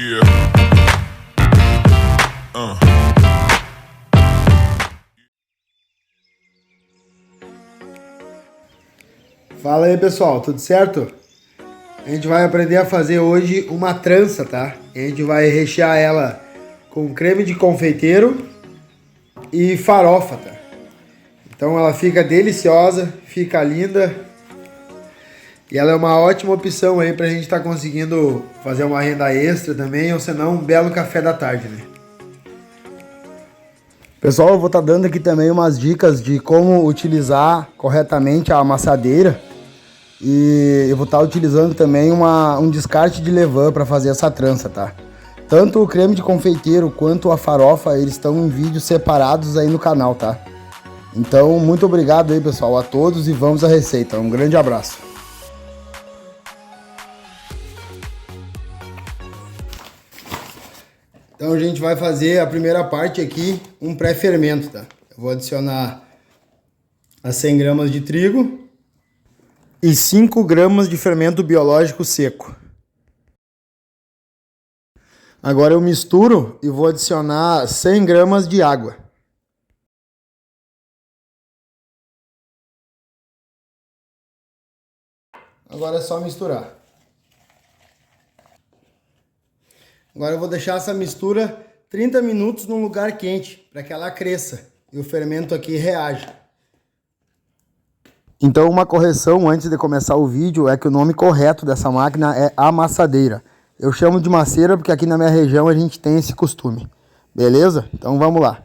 Yeah. Fala aí, pessoal, tudo certo? A gente vai aprender a fazer hoje uma trança, tá? A gente vai rechear ela com creme de confeiteiro e farofa, tá? Então ela fica deliciosa, fica linda e ela é uma ótima opção aí pra gente estar conseguindo fazer uma renda extra também, ou senão um belo café da tarde, né? Pessoal, eu vou estar dando aqui também umas dicas de como utilizar corretamente a amassadeira. E eu vou estar utilizando também um descarte de levain para fazer essa trança, tá? Tanto o creme de confeiteiro quanto a farofa, eles estão em vídeos separados aí no canal, tá? Então, muito obrigado aí, pessoal, a todos e vamos à receita. Um grande abraço. Então, a gente vai fazer a primeira parte aqui, um pré-fermento, tá? Eu vou adicionar as 100 gramas de trigo e 5 gramas de fermento biológico seco. Agora eu misturo e vou adicionar 100 gramas de água. Agora é só misturar. Agora eu vou deixar essa mistura 30 minutos num lugar quente, para que ela cresça e o fermento aqui reaja. Então uma correção antes de começar o vídeo é que o nome correto dessa máquina é amassadeira. Eu chamo de maceira porque aqui na minha região a gente tem esse costume. Beleza? Então vamos lá.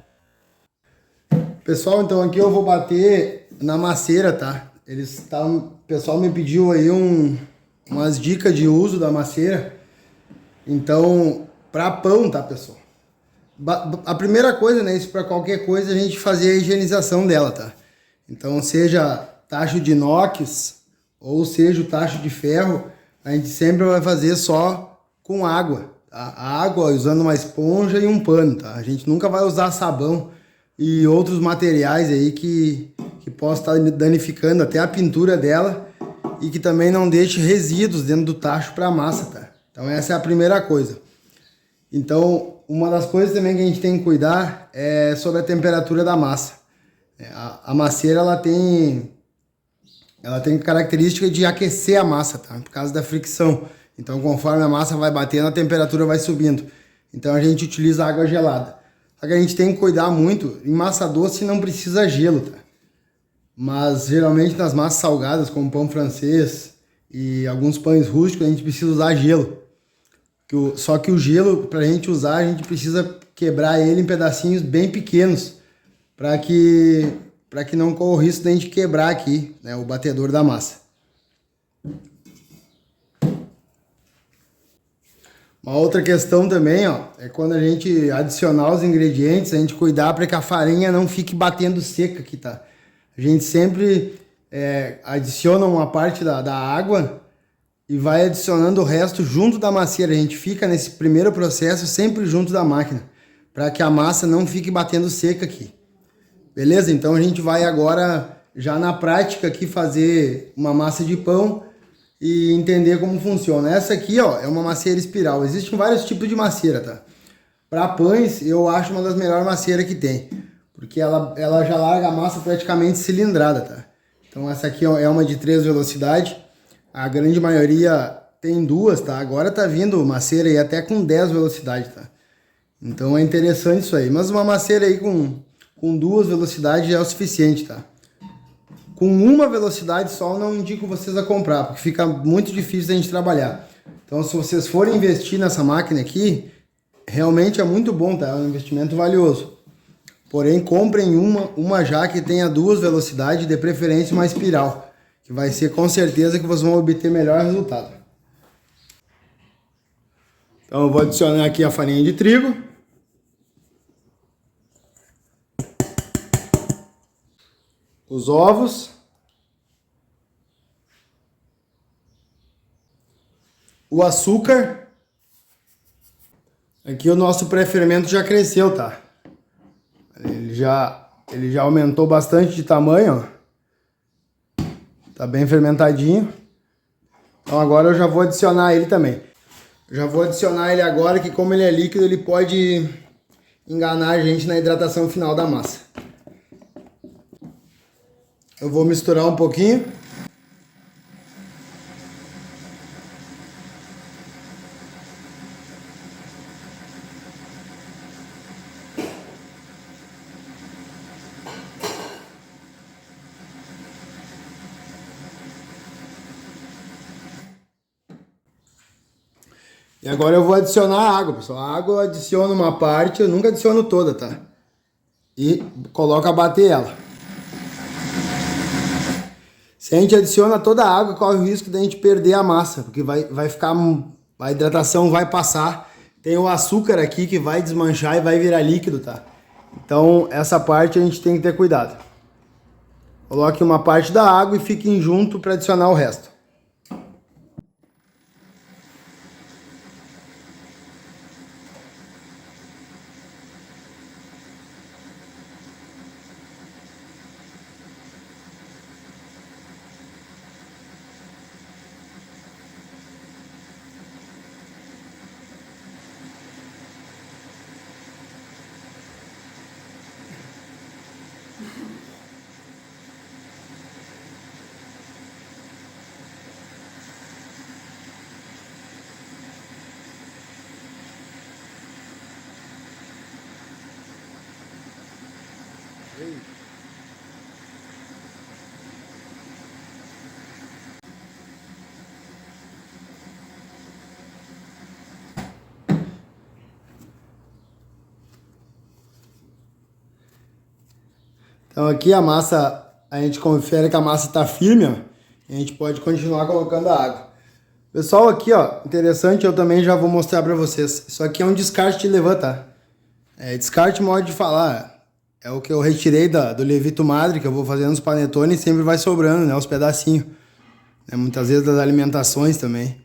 Pessoal, então aqui eu vou bater na maceira, tá? O pessoal me pediu aí umas dicas de uso da maceira. Então, para pão, tá, pessoal? A primeira coisa, né, isso para qualquer coisa, a gente fazer a higienização dela, tá? Então, seja tacho de inox ou seja o tacho de ferro, a gente sempre vai fazer só com água, tá? A água usando uma esponja e um pano, tá? A gente nunca vai usar sabão e outros materiais aí que possam estar danificando até a pintura dela e que também não deixe resíduos dentro do tacho para a massa, tá? Então essa é a primeira coisa. Então uma das coisas também que a gente tem que cuidar é sobre a temperatura da massa. A maceira ela tem característica de aquecer a massa, tá? Por causa da fricção. Então conforme a massa vai batendo, a temperatura vai subindo. Então a gente utiliza água gelada. Só que a gente tem que cuidar muito. Em massa doce não precisa gelo, tá? Mas geralmente nas massas salgadas, como pão francês e alguns pães rústicos, a gente precisa usar gelo. Só que o gelo, para a gente usar, a gente precisa quebrar ele em pedacinhos bem pequenos, para que não corra o risco de a gente quebrar aqui, né, o batedor da massa. Uma outra questão também, ó, é quando a gente adicionar os ingredientes, a gente cuidar para que a farinha não fique batendo seca aqui, tá? A gente sempre adiciona uma parte da água e vai adicionando o resto junto da macieira. A gente fica nesse primeiro processo sempre junto da máquina, para que a massa não fique batendo seca aqui. Beleza? Então a gente vai agora, já na prática aqui, fazer uma massa de pão e entender como funciona. Essa aqui, ó, é uma macieira espiral. Existem vários tipos de macieira, tá? Para pães, eu acho uma das melhores macieiras que tem, porque ela já larga a massa praticamente cilindrada, tá? Então essa aqui é uma de 3 velocidades. A grande maioria tem 2, tá? Agora tá vindo macieira aí até com 10 velocidades, tá? Então é interessante isso aí. Mas uma macieira aí com 2 velocidades já é o suficiente, tá? Com uma velocidade só eu não indico vocês a comprar, porque fica muito difícil a gente trabalhar. Então se vocês forem investir nessa máquina aqui, realmente é muito bom, tá? É um investimento valioso. Porém, comprem uma já que tenha 2 velocidades, de preferência uma espiral, que vai ser com certeza que vocês vão obter melhor resultado. Então eu vou adicionar aqui a farinha de trigo. Os ovos. O açúcar. Aqui o nosso pré-fermento já cresceu, tá? Ele já aumentou bastante de tamanho, ó. Tá bem fermentadinho. Então agora eu já vou adicionar ele também. Já vou adicionar ele agora, que como ele é líquido, ele pode enganar a gente na hidratação final da massa. Eu vou misturar um pouquinho. E agora eu vou adicionar a água, pessoal. A água eu adiciono uma parte, eu nunca adiciono toda, tá? E coloco a bater ela. Se a gente adiciona toda a água, corre o risco de a gente perder a massa, porque vai ficar, a hidratação vai passar. Tem o açúcar aqui que vai desmanchar e vai virar líquido, tá? Então essa parte a gente tem que ter cuidado. Coloque uma parte da água e fiquem junto para adicionar o resto. Então aqui a massa, a gente confere que a massa está firme, ó, e a gente pode continuar colocando a água. Pessoal, aqui ó, interessante, eu também já vou mostrar para vocês. Isso aqui é um descarte de levain, tá? Descarte, modo de falar, é o que eu retirei do levito madre, que eu vou fazendo nos panetones e sempre vai sobrando, né, os pedacinhos. Muitas vezes das alimentações também.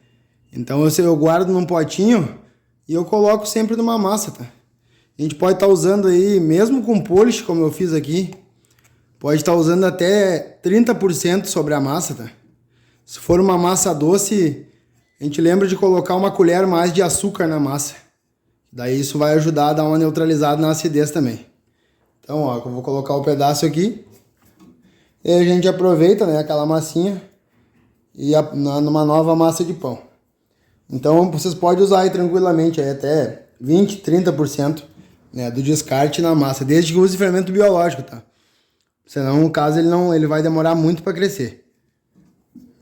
Então eu guardo num potinho e eu coloco sempre numa massa, tá? A gente pode estar usando aí, mesmo com polish, como eu fiz aqui, pode estar usando até 30% sobre a massa, tá? Se for uma massa doce, a gente lembra de colocar uma colher mais de açúcar na massa. Daí isso vai ajudar a dar uma neutralizada na acidez também. Então, ó, eu vou colocar o pedaço aqui. E a gente aproveita, né, aquela massinha e numa nova massa de pão. Então, vocês podem usar aí tranquilamente aí até 20, 30%, né, do descarte na massa, desde que use fermento biológico, tá? Senão, no caso, ele vai demorar muito para crescer.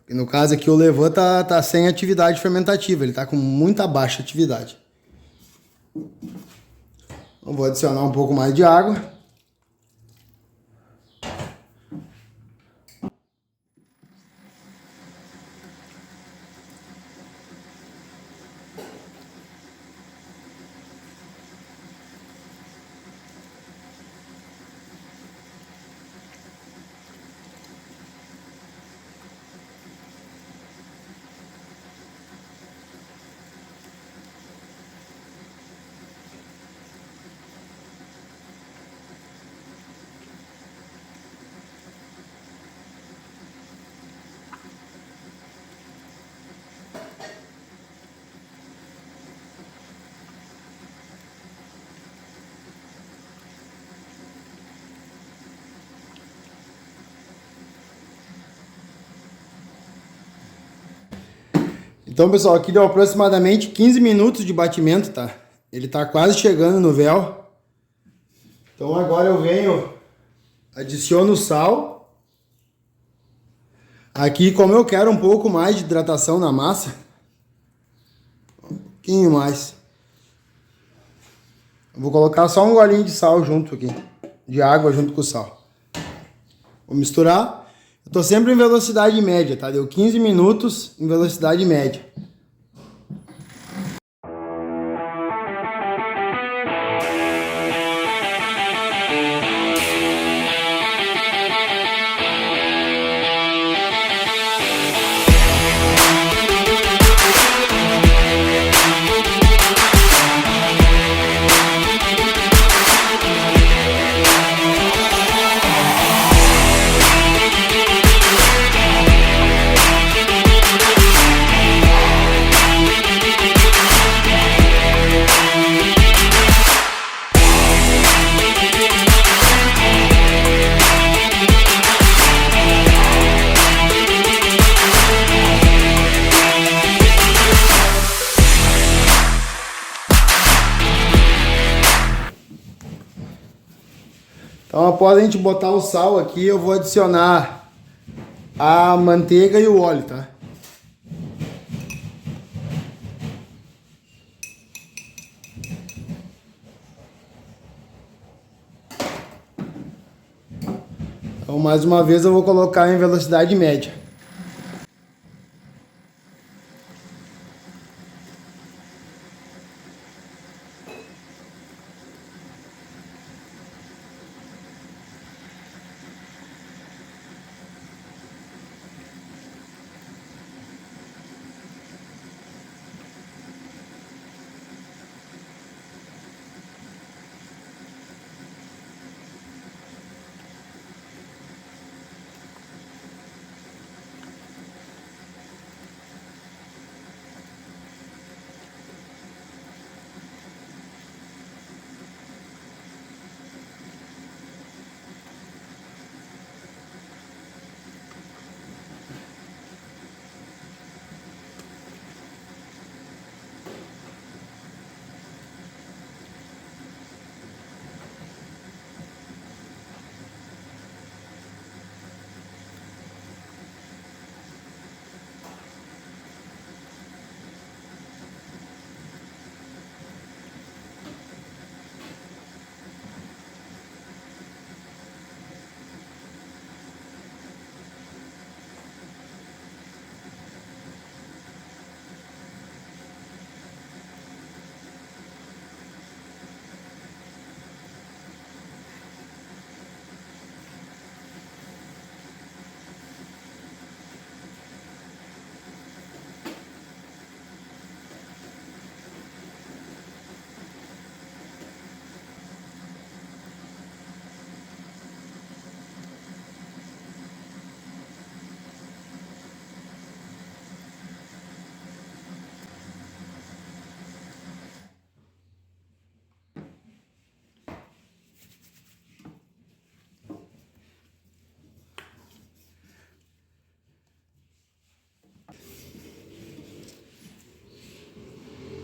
E no caso aqui, o levain tá sem atividade fermentativa, ele tá com muita baixa atividade. Então, vou adicionar um pouco mais de água. Então, pessoal, aqui deu aproximadamente 15 minutos de batimento, tá? Ele tá quase chegando no véu. Então agora eu venho, adiciono o sal. Aqui, como eu quero um pouco mais de hidratação na massa, um pouquinho mais. Eu vou colocar só um golinho de sal junto aqui, de água junto com o sal. Vou misturar. Eu tô sempre em velocidade média, tá? Deu 15 minutos em velocidade média. Então, após a gente botar o sal aqui, eu vou adicionar a manteiga e o óleo, tá? Então, mais uma vez, eu vou colocar em velocidade média.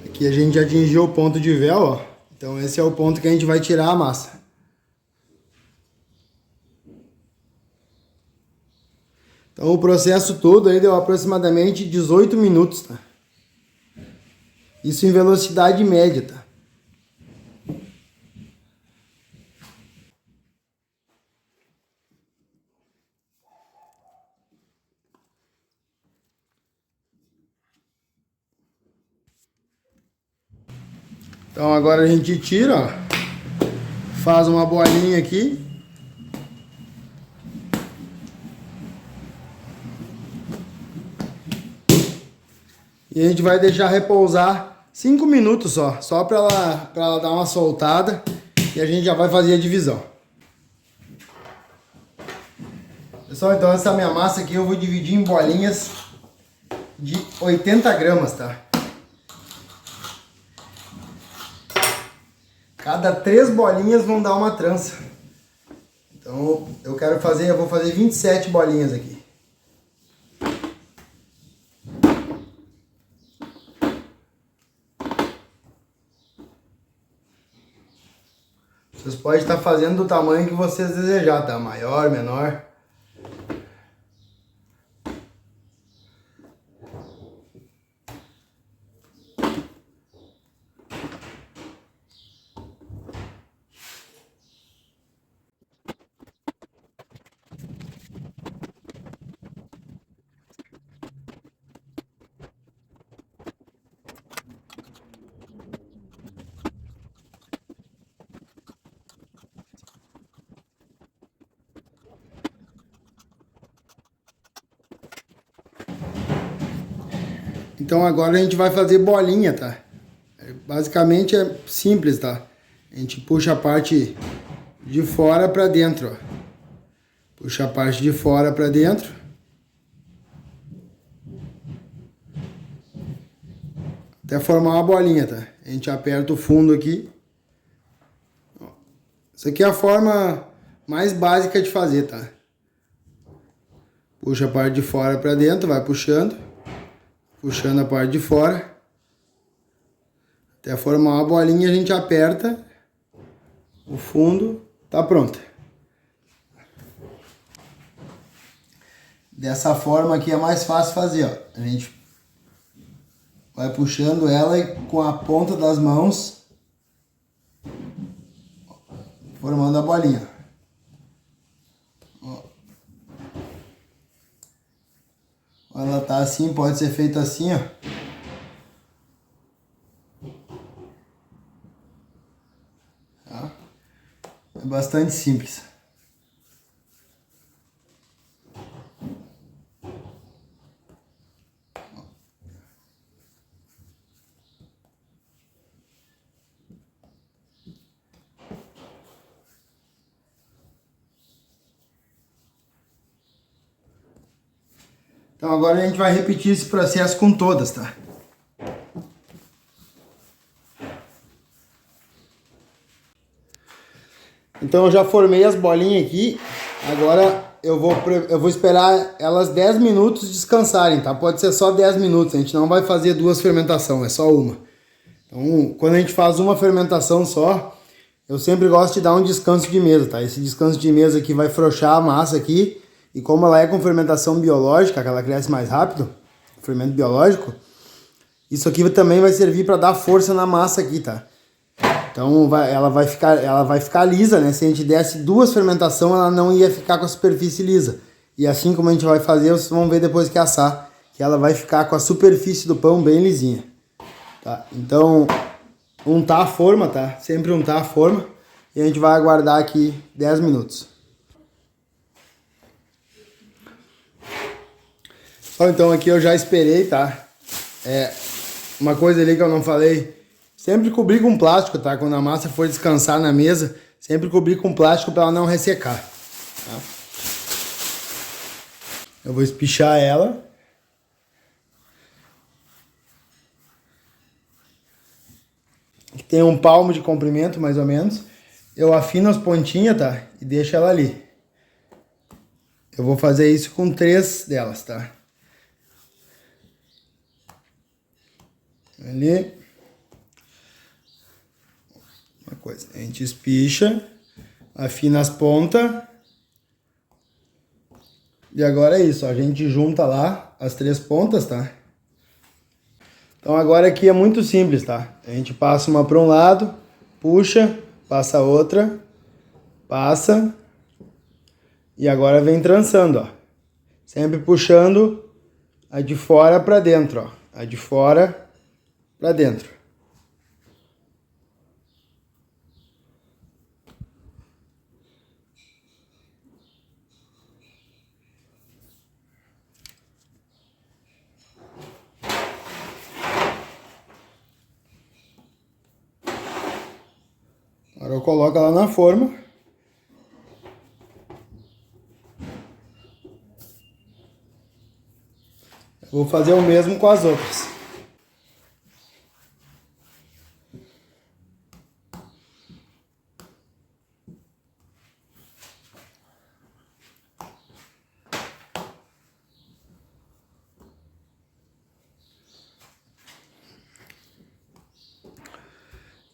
Aqui a gente atingiu o ponto de véu, ó. Então esse é o ponto que a gente vai tirar a massa. Então o processo todo aí deu aproximadamente 18 minutos, tá? Isso em velocidade média, tá? Então agora a gente tira, ó, faz uma bolinha aqui. E a gente vai deixar repousar 5 minutos só para ela dar uma soltada e a gente já vai fazer a divisão. Pessoal, então essa minha massa aqui eu vou dividir em bolinhas de 80 gramas, tá? Cada 3 bolinhas vão dar uma trança. Então eu vou fazer 27 bolinhas aqui. Vocês podem estar fazendo do tamanho que vocês desejar, tá? Maior, menor. Então agora a gente vai fazer bolinha, tá? Basicamente é simples, tá? A gente puxa a parte de fora pra dentro, ó. Puxa a parte de fora pra dentro. Até formar uma bolinha, tá? A gente aperta o fundo aqui. Isso aqui é a forma mais básica de fazer, tá? Puxa a parte de fora pra dentro, vai puxando. Puxando a parte de fora. Até formar uma bolinha, a gente aperta o fundo, tá pronto. Dessa forma aqui é mais fácil fazer, ó. A gente vai puxando ela e com a ponta das mãos formando a bolinha. Ó. Ela tá assim, pode ser feita assim, ó. Tá? É bastante simples. Então agora a gente vai repetir esse processo com todas, tá? Então eu já formei as bolinhas aqui. Agora eu vou esperar elas 10 minutos descansarem, tá? Pode ser só 10 minutos, a gente não vai fazer duas fermentações, é só uma. Então, quando a gente faz uma fermentação só, eu sempre gosto de dar um descanso de mesa, tá? Esse descanso de mesa aqui vai frouxar a massa aqui. E como ela é com fermentação biológica, que ela cresce mais rápido, fermento biológico, isso aqui também vai servir para dar força na massa aqui, tá? Então ela vai ficar lisa, né? Se a gente desse duas fermentações, ela não ia ficar com a superfície lisa. E assim como a gente vai fazer, vocês vão ver depois que assar, que ela vai ficar com a superfície do pão bem lisinha. Tá? Então, untar a forma, tá? Sempre untar a forma. E a gente vai aguardar aqui 10 minutos. Então aqui eu já esperei, tá? Uma coisa ali que eu não falei, sempre cobrir com plástico, tá? Quando a massa for descansar na mesa, sempre cobrir com plástico para ela não ressecar, tá? Eu vou espichar ela. Tem um palmo de comprimento, mais ou menos. Eu afino as pontinhas, tá? E deixo ela ali. Eu vou fazer isso com 3 delas, tá? Ali. Uma coisa, a gente espicha, afina as pontas. E agora é isso, ó, a gente junta lá as 3 pontas, tá? Então agora aqui é muito simples, tá? A gente passa uma para um lado, puxa, passa a outra, passa e agora vem trançando, ó. Sempre puxando a de fora para dentro, ó. A de fora para dentro. Agora eu coloco ela na forma. Vou fazer o mesmo com as outras.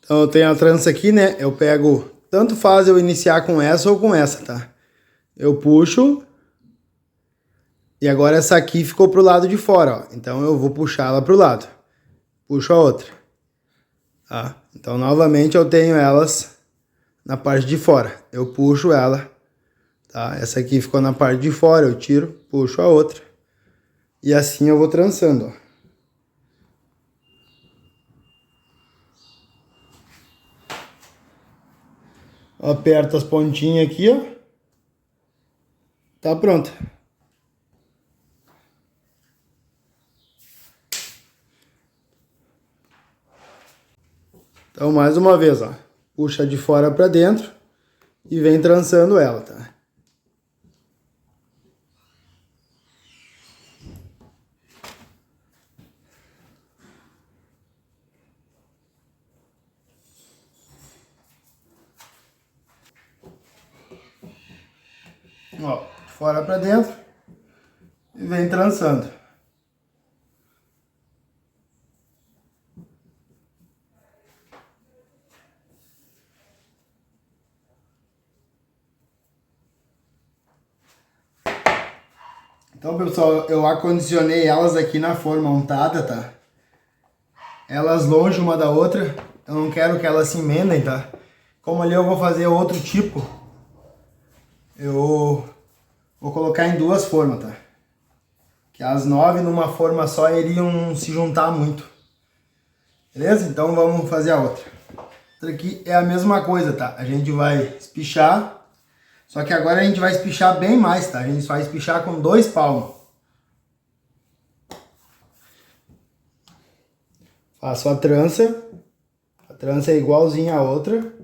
Então eu tenho a trança aqui, né? Eu pego, tanto faz eu iniciar com essa ou com essa, tá? Eu puxo e agora essa aqui ficou pro lado de fora, ó. Então eu vou puxar ela pro lado. Puxo a outra. Tá? Então novamente eu tenho elas na parte de fora. Eu puxo ela, tá? Essa aqui ficou na parte de fora, eu tiro, puxo a outra. E assim eu vou trançando, ó. Aperto as pontinhas aqui, ó. Tá pronto. Então mais uma vez, ó. Puxa de fora pra dentro e vem trançando ela, tá? Ó, de fora pra dentro e vem trançando. Então, pessoal, eu acondicionei elas aqui na forma untada, tá? Elas longe uma da outra. Eu não quero que elas se emendem, tá? Como ali eu vou fazer outro tipo, eu vou colocar em duas formas, tá? Que as 9 numa forma só iriam se juntar muito. Beleza? Então vamos fazer a outra. Outra aqui é a mesma coisa, tá? A gente vai espichar. Só que agora a gente vai espichar bem mais, tá? A gente vai espichar com 2 palmos. Faço a trança. A trança é igualzinha a outra.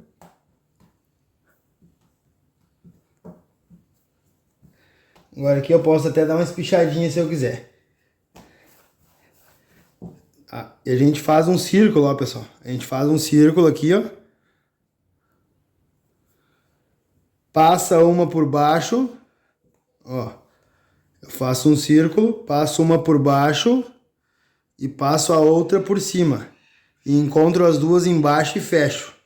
Agora aqui eu posso até dar uma espichadinha se eu quiser. E a gente faz um círculo, ó, pessoal. A gente faz um círculo aqui, ó. Passa uma por baixo, ó. Eu faço um círculo, passo uma por baixo e passo a outra por cima. E encontro as duas embaixo e fecho.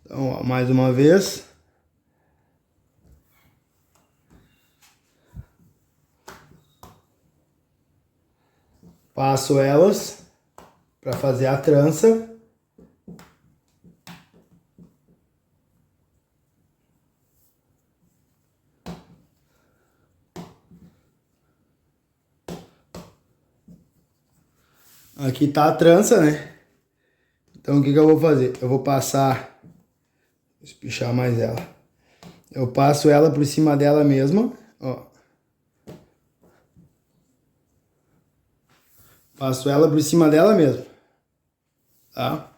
Então, ó, mais uma vez. Passo elas para fazer a trança. Aqui tá a trança, né? Então o que que eu vou fazer? Eu vou passar, vou espichar mais ela. Eu passo ela por cima dela mesma, ó. Passo ela por cima dela mesmo, tá?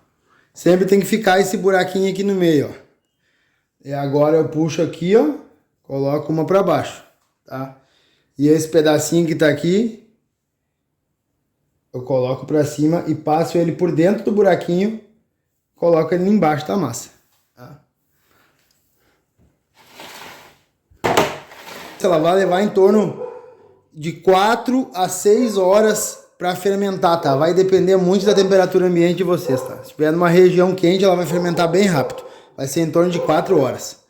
Sempre tem que ficar esse buraquinho aqui no meio, ó. E agora eu puxo aqui, ó, coloco uma pra baixo, tá? E esse pedacinho que tá aqui, eu coloco pra cima e passo ele por dentro do buraquinho, coloco ele embaixo da massa, tá? Ela vai levar em torno de 4 a 6 horas para fermentar, tá? Vai depender muito da temperatura ambiente de vocês, tá? Se estiver numa região quente, ela vai fermentar bem rápido. Vai ser em torno de 4 horas.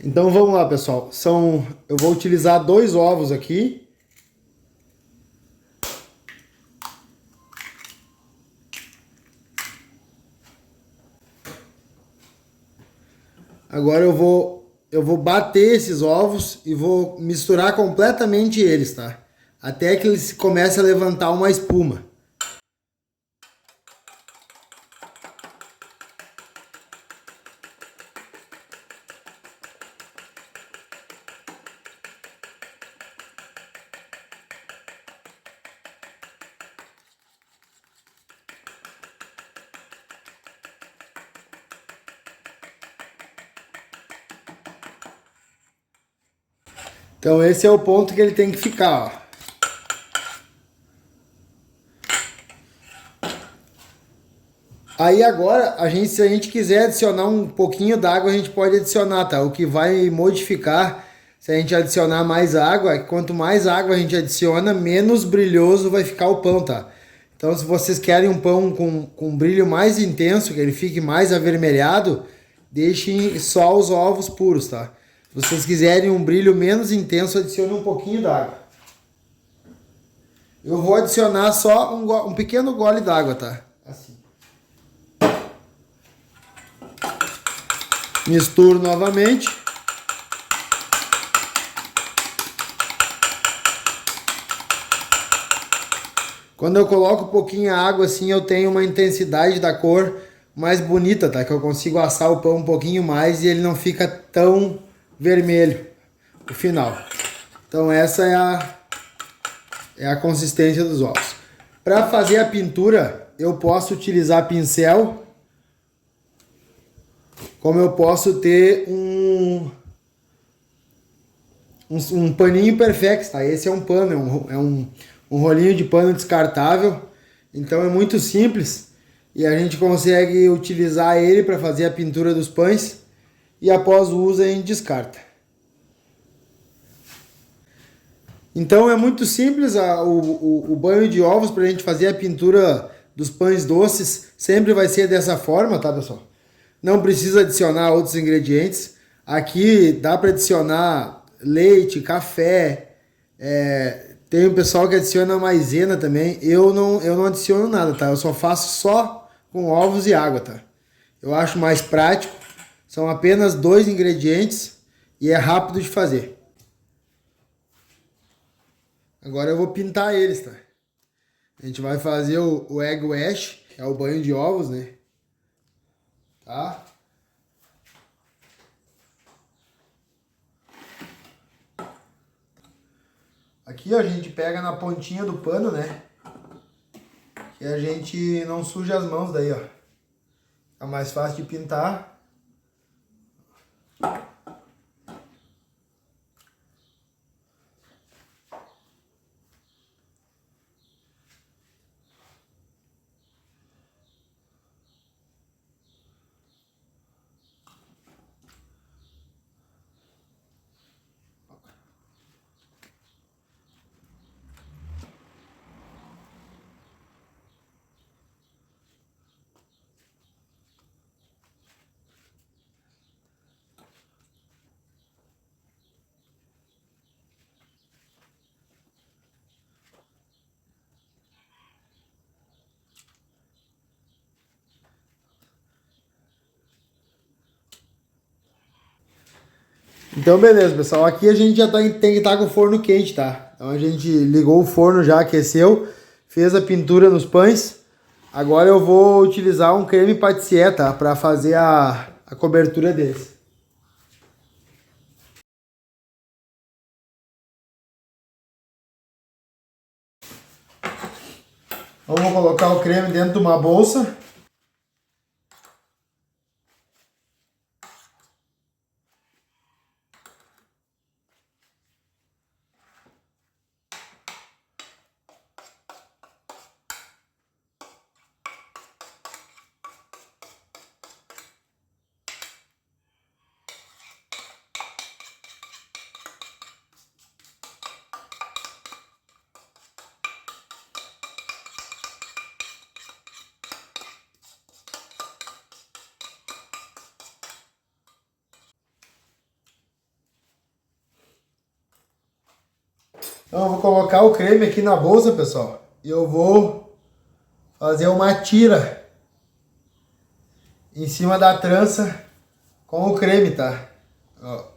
Então vamos lá, pessoal. Eu vou utilizar 2 ovos aqui. Agora eu vou bater esses ovos e vou misturar completamente eles, tá? Até que eles comecem a levantar uma espuma. Então esse é o ponto que ele tem que ficar, ó. Aí agora, se a gente quiser adicionar um pouquinho d'água, a gente pode adicionar, tá? O que vai modificar, se a gente adicionar mais água, é que quanto mais água a gente adiciona, menos brilhoso vai ficar o pão, tá? Então se vocês querem um pão com brilho mais intenso, que ele fique mais avermelhado, deixem só os ovos puros, tá? Se vocês quiserem um brilho menos intenso, adicione um pouquinho d'água. Eu vou adicionar só um pequeno gole d'água, tá? Assim. Misturo novamente. Quando eu coloco um pouquinho a água assim, eu tenho uma intensidade da cor mais bonita, tá? Que eu consigo assar o pão um pouquinho mais e ele não fica tão vermelho no final. Então essa é a consistência dos ovos. Para fazer a pintura, eu posso utilizar pincel, como eu posso ter um paninho Perfex, tá? Esse é um pano, é um rolinho de pano descartável. Então é muito simples. e a gente consegue utilizar ele para fazer a pintura dos pães e após o uso a gente descarta. Então é muito simples o banho de ovos para a gente fazer a pintura dos pães doces, sempre vai ser dessa forma, tá, pessoal? Não precisa adicionar outros ingredientes. Aqui dá para adicionar leite, café, tem o pessoal que adiciona maisena também. Eu não adiciono nada, tá? Eu só faço só com ovos e água, tá? Eu acho mais prático. São apenas 2 ingredientes e é rápido de fazer. Agora eu vou pintar eles, tá? A gente vai fazer o egg wash, que é o banho de ovos, né? Tá? Aqui ó, a gente pega na pontinha do pano, né? Que a gente não suja as mãos daí, ó. É mais fácil de pintar. Então beleza, pessoal, aqui a gente já tem que estar com o forno quente, tá? Então a gente ligou o forno já, aqueceu, fez a pintura nos pães. Agora eu vou utilizar um creme patissier, tá? Para fazer a cobertura deles. Vamos colocar o creme dentro de uma bolsa. Então eu vou colocar o creme aqui na bolsa, pessoal. E eu vou fazer uma tira em cima da trança com o creme, tá? Ó.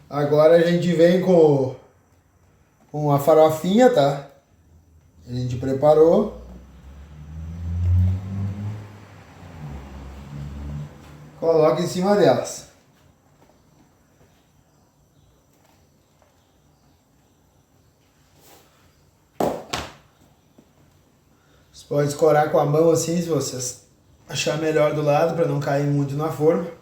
Agora a gente vem com a farofinha, tá? A gente preparou. Coloca em cima delas. Você pode escorar com a mão assim, se vocês achar melhor do lado, para não cair muito na forma.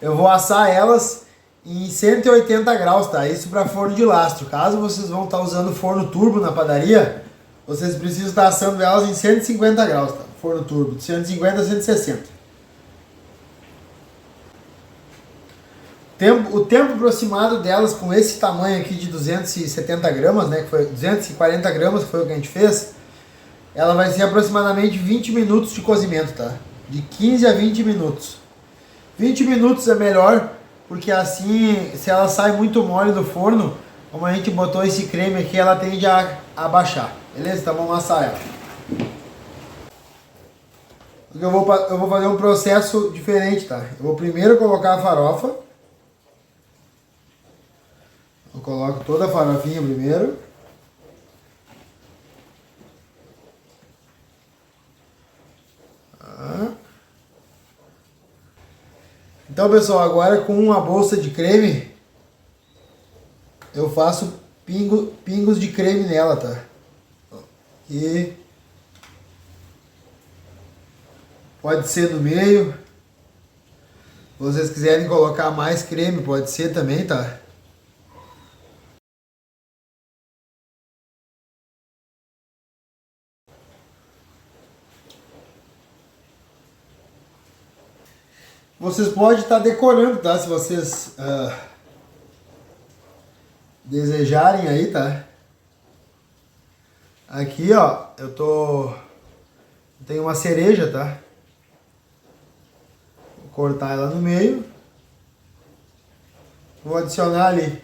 Eu vou assar elas em 180 graus, tá? Isso para forno de lastro. Caso vocês vão estar usando forno turbo na padaria, vocês precisam estar assando elas em 150 graus, tá? Forno turbo, de 150 a 160. O tempo aproximado delas com esse tamanho aqui de 270 gramas, né? Que foi 240 gramas, que foi o que a gente fez. Ela vai ser aproximadamente 20 minutos de cozimento, tá? De 15 a 20 minutos. 20 minutos é melhor, porque assim, se ela sai muito mole do forno, como a gente botou esse creme aqui, ela tende a baixar. Beleza? Então vamos amassar ela. Eu vou fazer um processo diferente, tá? Eu vou primeiro colocar a farofa. Eu coloco toda a farofinha primeiro. Então, pessoal, agora com uma bolsa de creme, eu faço pingos de creme nela, tá? E pode ser no meio. Se vocês quiserem colocar mais creme, pode ser também, tá? Vocês podem estar decorando, tá? Se vocês desejarem aí, tá? Aqui, ó, tenho uma cereja, tá? Vou cortar ela no meio. Vou adicionar ali